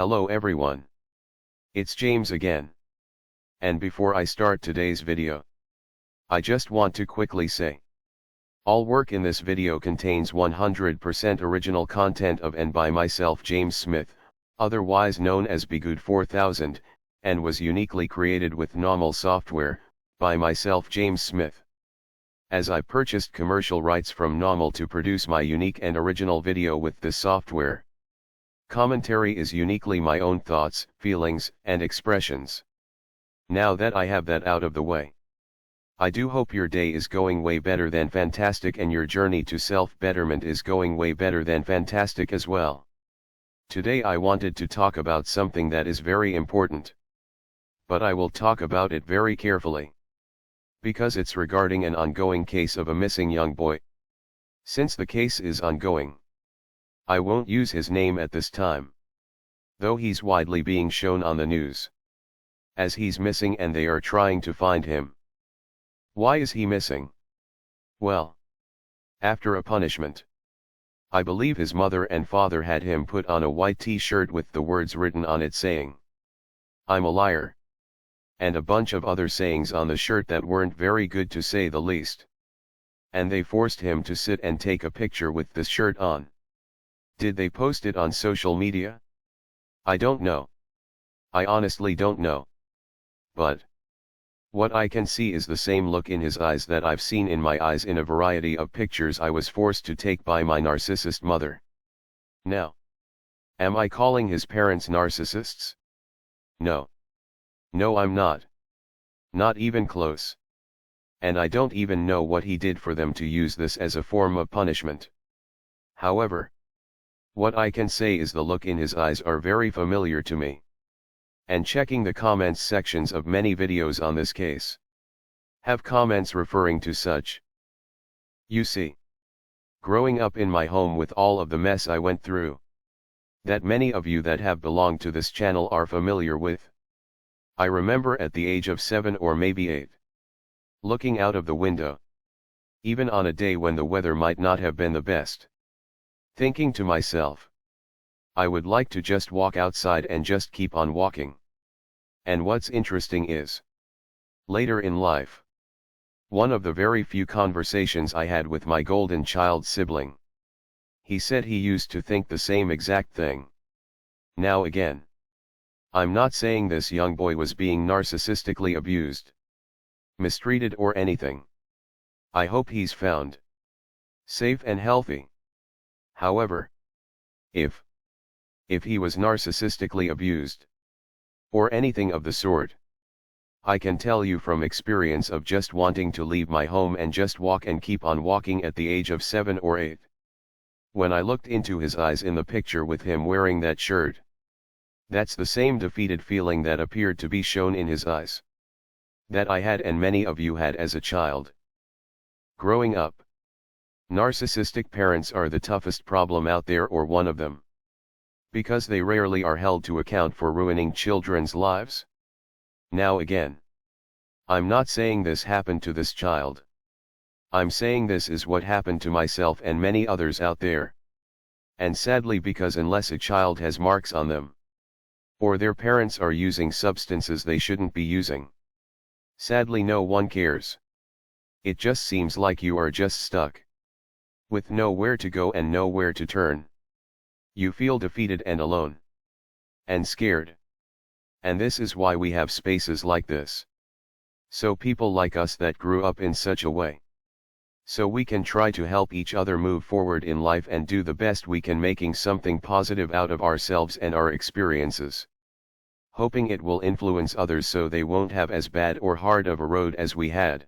Hello everyone. It's James again. And before I start today's video, I just want to quickly say, all work in this video contains 100% original content of and by myself James Smith, otherwise known as Bgood 4000, and was uniquely created with NAWMAL software, by myself James Smith. As I purchased commercial rights from NAWMAL to produce my unique and original video with this software. Commentary is uniquely my own thoughts, feelings, and expressions. Now that I have that out of the way, I do hope your day is going way better than fantastic and your journey to self-betterment is going way better than fantastic as well. Today I wanted to talk about something that is very important. But I will talk about it very carefully. Because it's regarding an ongoing case of a missing young boy. Since the case is ongoing, I won't use his name at this time, though he's widely being shown on the news, as he's missing and they are trying to find him. Why is he missing? Well, after a punishment. I believe his mother and father had him put on a white t-shirt with the words written on it saying, "I'm a liar," and a bunch of other sayings on the shirt that weren't very good to say the least. And they forced him to sit and take a picture with this shirt on. Did they post it on social media? I don't know. I honestly don't know. But what I can see is the same look in his eyes that I've seen in my eyes in a variety of pictures I was forced to take by my narcissist mother. Now, am I calling his parents narcissists? No. No, I'm not. Not even close. And I don't even know what he did for them to use this as a form of punishment. However, what I can say is the look in his eyes are very familiar to me. And checking the comments sections of many videos on this case, have comments referring to such. You see, growing up in my home with all of the mess I went through, that many of you that have belonged to this channel are familiar with. I remember at the age of 7 or maybe 8, looking out of the window, even on a day when the weather might not have been the best, thinking to myself, I would like to just walk outside and just keep on walking. And what's interesting is, later in life, one of the very few conversations I had with my golden child sibling, he said he used to think the same exact thing. Now again, I'm not saying this young boy was being narcissistically abused, mistreated or anything. I hope he's found safe and healthy. However, if he was narcissistically abused, or anything of the sort, I can tell you from experience of just wanting to leave my home and just walk and keep on walking at the age of 7 or 8. When I looked into his eyes in the picture with him wearing that shirt, that's the same defeated feeling that appeared to be shown in his eyes, that I had and many of you had as a child. Growing up, narcissistic parents are the toughest problem out there, or one of them. Because they rarely are held to account for ruining children's lives. Now again, I'm not saying this happened to this child. I'm saying this is what happened to myself and many others out there. And sadly, because unless a child has marks on them, or their parents are using substances they shouldn't be using, sadly no one cares. It just seems like you are just stuck, with nowhere to go and nowhere to turn. You feel defeated and alone, and scared. And this is why we have spaces like this. So people like us that grew up in such a way, so we can try to help each other move forward in life and do the best we can, making something positive out of ourselves and our experiences, hoping it will influence others so they won't have as bad or hard of a road as we had.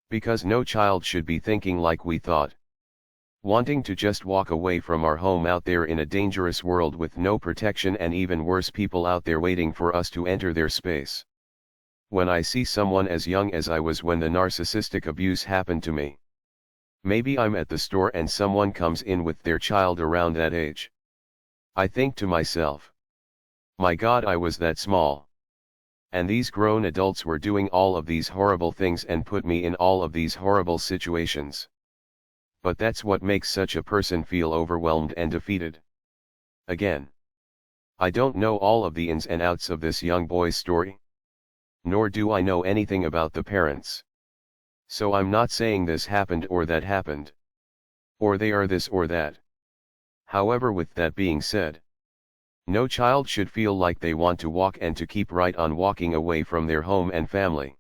Because no child should be thinking like we thought, wanting to just walk away from our home out there in a dangerous world with no protection, and even worse, people out there waiting for us to enter their space. When I see someone as young as I was when the narcissistic abuse happened to me, maybe I'm at the store and someone comes in with their child around that age, I think to myself, my God, I was that small. And these grown adults were doing all of these horrible things and put me in all of these horrible situations. But that's what makes such a person feel overwhelmed and defeated. Again, I don't know all of the ins and outs of this young boy's story. Nor do I know anything about the parents. So I'm not saying this happened or that happened. Or they are this or that. However, with that being said, no child should feel like they want to walk and to keep right on walking away from their home and family.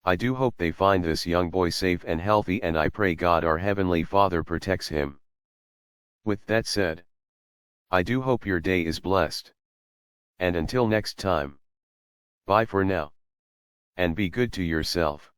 I do hope they find this young boy safe and healthy, and I pray God our Heavenly Father protects him. With that said, I do hope your day is blessed. And until next time, bye for now. And be good to yourself.